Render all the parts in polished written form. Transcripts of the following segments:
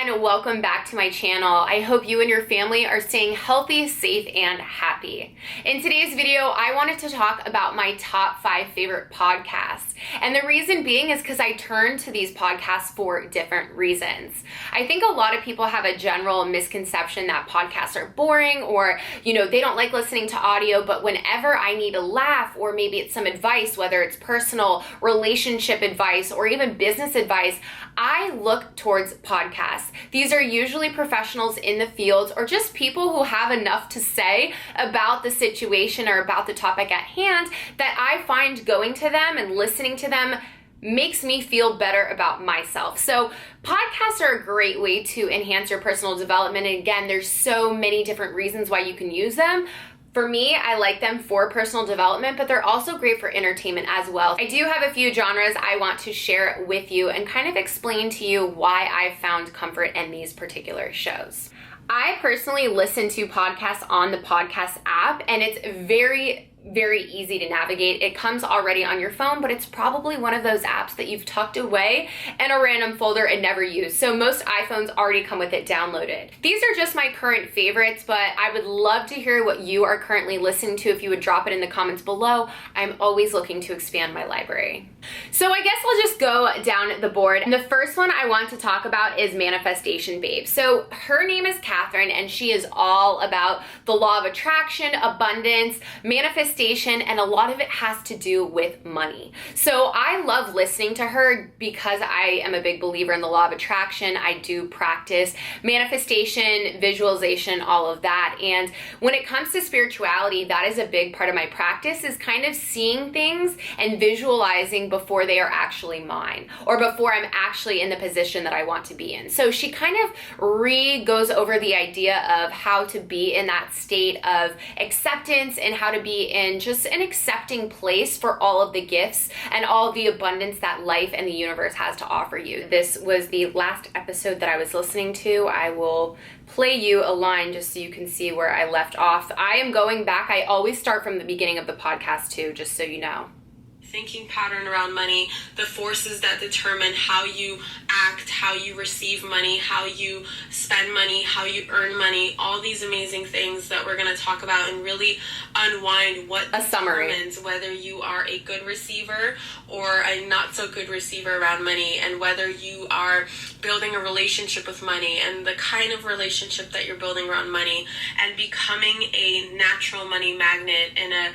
and welcome back to my channel. I hope you and your family are staying healthy, safe, and happy. In today's video, I wanted to talk about my top 5 favorite podcasts. And the reason being is because I turn to these podcasts for different reasons. I think a lot of people have a general misconception that podcasts are boring or, they don't like listening to audio, but whenever I need a laugh or maybe it's some advice, whether it's personal, relationship advice, or even business advice, I look towards podcasts. These are usually professionals in the field or just people who have enough to say about the situation or about the topic at hand that I find going to them and listening to them makes me feel better about myself. So podcasts are a great way to enhance your personal development. And again, there's so many different reasons why you can use them. For me, I like them for personal development, but they're also great for entertainment as well. I do have a few genres I want to share with you and kind of explain to you why I've found comfort in these particular shows. I personally listen to podcasts on the podcast app, and it's very easy to navigate. It comes already on your phone, but it's probably one of those apps that you've tucked away in a random folder and never used. So most iPhones already come with it downloaded. These are just my current favorites, but I would love to hear what you are currently listening to. If you would drop it in the comments below, I'm always looking to expand my library. So I guess I'll just go down the board. And the first one I want to talk about is Manifestation Babe. So her name is Catherine, and she is all about the law of attraction, abundance, manifestation, and a lot of it has to do with money. So I love listening to her because I am a big believer in the law of attraction. I do practice manifestation, visualization, all of that. And when it comes to spirituality, that is a big part of my practice, is kind of seeing things and visualizing before they are actually mine or before I'm actually in the position that I want to be in. So she kind of goes over the idea of how to be in that state of acceptance and how to be in just an accepting place for all of the gifts and all of the abundance that life and the universe has to offer you. This was the last episode that I was listening to. I will play you a line just so you can see where I left off. I am going back. I always start from the beginning of the podcast too, just so you know. Thinking pattern around money, the forces that determine how you act, how you receive money, how you spend money, how you earn money, all these amazing things that we're going to talk about and really unwind what determines whether you are a good receiver or a not so good receiver around money, and whether you are building a relationship with money and the kind of relationship that you're building around money and becoming a natural money magnet and a...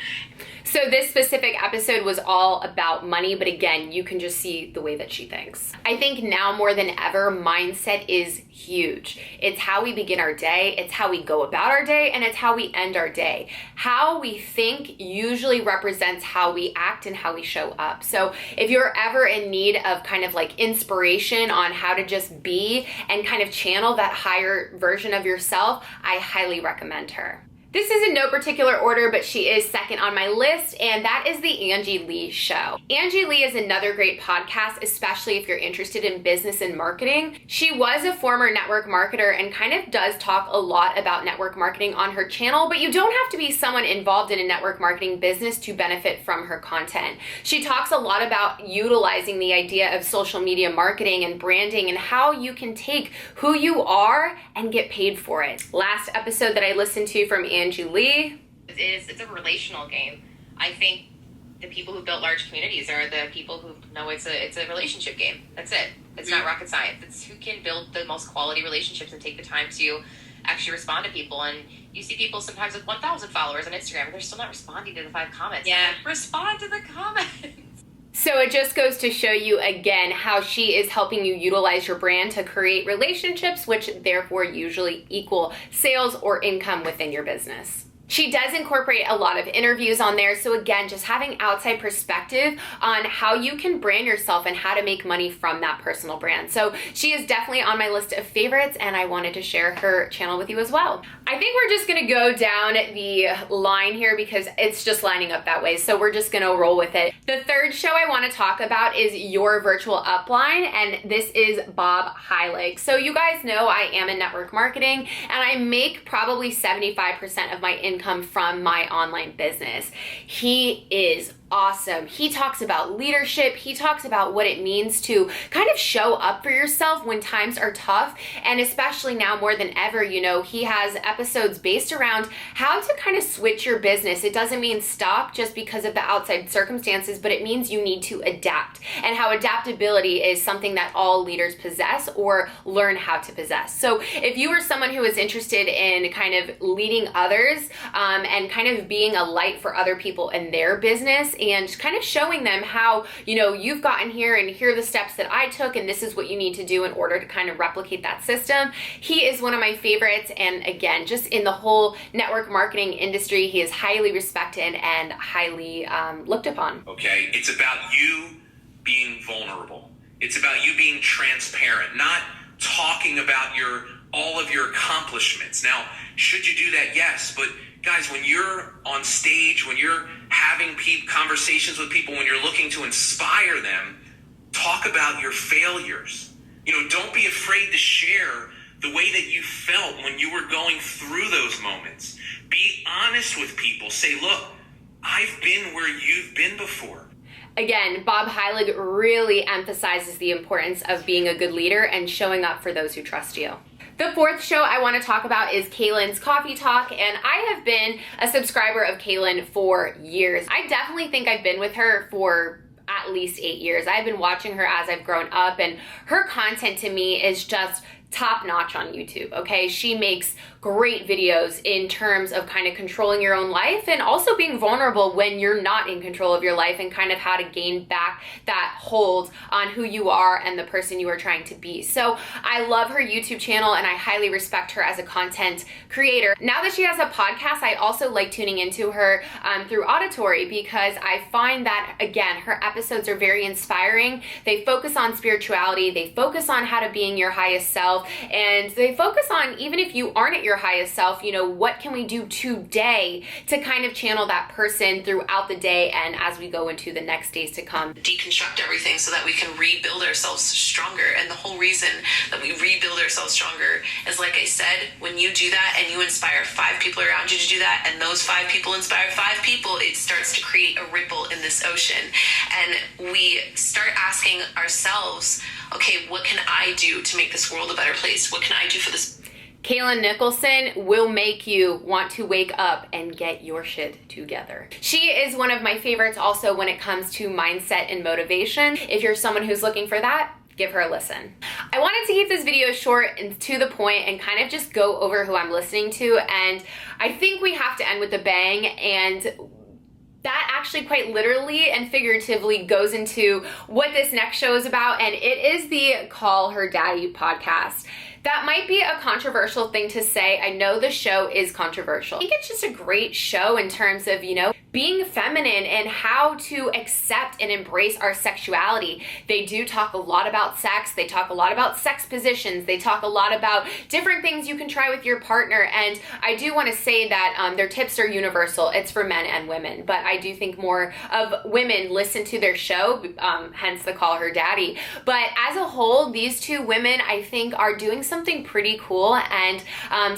So this specific episode was all about money, but again, you can just see the way that she thinks. I think now more than ever, mindset is huge. It's how we begin our day, it's how we go about our day, and it's how we end our day. How we think usually represents how we act and how we show up. So if you're ever in need of kind of like inspiration on how to just be and kind of channel that higher version of yourself, I highly recommend her. This is in no particular order, but she is second on my list, and that is the Angie Lee Show. Angie Lee is another great podcast, especially if you're interested in business and marketing. She was a former network marketer and kind of does talk a lot about network marketing on her channel, but you don't have to be someone involved in a network marketing business to benefit from her content. She talks a lot about utilizing the idea of social media marketing and branding and how you can take who you are and get paid for it. Last episode that I listened to from Angie Lee. It's a relational game. I think the people who built large communities are the people who know it's a relationship game. That's it. It's not rocket science. It's who can build the most quality relationships and take the time to actually respond to people. And you see people sometimes with 1,000 followers on Instagram, but they're still not responding to the 5 comments. Yeah. Respond to the comments. So it just goes to show you again how she is helping you utilize your brand to create relationships, which therefore usually equal sales or income within your business. She does incorporate a lot of interviews on there. So again, just having outside perspective on how you can brand yourself and how to make money from that personal brand. So she is definitely on my list of favorites, and I wanted to share her channel with you as well. I think we're just gonna go down the line here because it's just lining up that way. So we're just gonna roll with it. The third show I wanna talk about is Your Virtual Upline, and this is Bob Heilig. So you guys know I am in network marketing, and I make probably 75% of my income from my online business. He is awesome. He talks about leadership. He talks about what it means to kind of show up for yourself when times are tough. And especially now more than ever, you know, he has episodes based around how to kind of switch your business. It doesn't mean stop just because of the outside circumstances, but it means you need to adapt, and how adaptability is something that all leaders possess or learn how to possess. So if you are someone who is interested in kind of leading others and kind of being a light for other people in their business and kind of showing them how, you know, you've gotten here and here are the steps that I took and this is what you need to do in order to kind of replicate that system, he is one of my favorites. And again, just in the whole network marketing industry, he is highly respected and highly looked upon. Okay, it's about you being vulnerable. It's about you being transparent, not talking about all of your accomplishments. Now, should you do that? Yes, but guys, when you're on stage, when you're having conversations with people, when you're looking to inspire them, talk about your failures. You know, don't be afraid to share the way that you felt when you were going through those moments. Be honest with people. Say, look, I've been where you've been before. Again, Bob Heilig really emphasizes the importance of being a good leader and showing up for those who trust you. The fourth show I want to talk about is Kalyns Coffee Talk, and I have been a subscriber of Kalyn for years. I definitely think I've been with her for at least 8 years. I've been watching her as I've grown up, and her content to me is just top notch on YouTube, okay? She makes great videos in terms of kind of controlling your own life and also being vulnerable when you're not in control of your life, and kind of how to gain back that hold on who you are and the person you are trying to be. So I love her YouTube channel and I highly respect her as a content creator. Now that she has a podcast, I also like tuning into her through auditory, because I find that, again, her episodes are very inspiring. They focus on spirituality, they focus on how to be in your highest self, and they focus on, even if you aren't at your highest self, you know, what can we do today to kind of channel that person throughout the day and as we go into the next days to come. Deconstruct everything so that we can rebuild ourselves stronger. And the whole reason that we rebuild ourselves stronger is, like I said, when you do that and you inspire 5 people around you to do that, and those 5 people inspire 5 people, it starts to create a ripple in this ocean. And we start asking ourselves, okay, what can I do to make this world a better place? What can I do for this? Kaylin Nicholson will make you want to wake up and get your shit together. She is one of my favorites also when it comes to mindset and motivation. If you're someone who's looking for that, give her a listen. I wanted to keep this video short and to the point and kind of just go over who I'm listening to, and I think we have to end with a bang, and that actually quite literally and figuratively goes into what this next show is about, and it is the Call Her Daddy podcast. That might be a controversial thing to say. I know the show is controversial. I think it's just a great show in terms of, you know, being feminine and how to accept and embrace our sexuality. They do talk a lot about sex. They talk a lot about sex positions. They talk a lot about different things you can try with your partner. And I do want to say that their tips are universal. It's for men and women. But I do think more of women listen to their show, hence the Call Her Daddy. But as a whole, these two women, I think, are doing something pretty cool and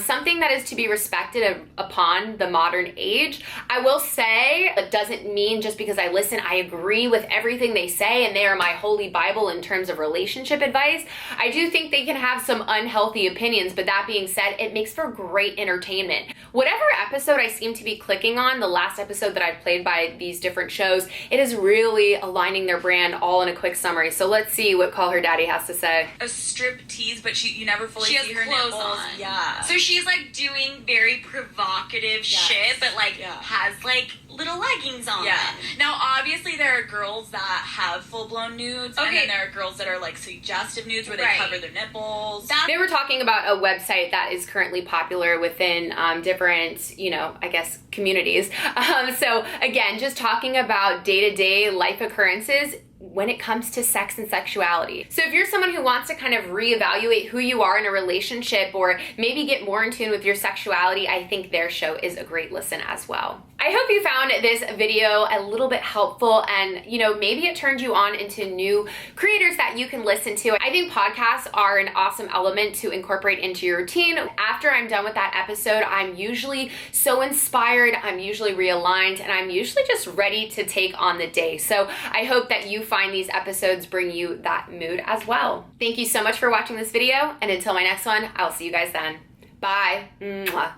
something that is to be respected upon the modern age. I will say, it doesn't mean just because I listen, I agree with everything they say and they are my holy Bible in terms of relationship advice. I do think they can have some unhealthy opinions, but that being said, it makes for great entertainment. Whatever episode I seem to be clicking on, the last episode that I've played by these different shows, it is really aligning their brand all in a quick summary. So let's see what Call Her Daddy has to say. A strip tease, but you never fully she see has her clothes nipples. on. Yeah. So she's like doing very provocative shit, but like has like little leggings on. Yeah. Now, obviously, there are girls that have full-blown nudes, and then there are girls that are like suggestive nudes where they cover their nipples. They were talking about a website that is currently popular within different, you know, I guess, communities. So again, just talking about day-to-day life occurrences when it comes to sex and sexuality. So if you're someone who wants to kind of reevaluate who you are in a relationship or maybe get more in tune with your sexuality, I think their show is a great listen as well. I hope you found this video a little bit helpful, and maybe it turned you on into new creators that you can listen to. I think podcasts are an awesome element to incorporate into your routine. After I'm done with that episode, I'm usually so inspired, I'm usually realigned, and I'm usually just ready to take on the day. So I hope that you find these episodes bring you that mood as well. Thank you so much for watching this video, and until my next one, I'll see you guys then. Bye. Mwah.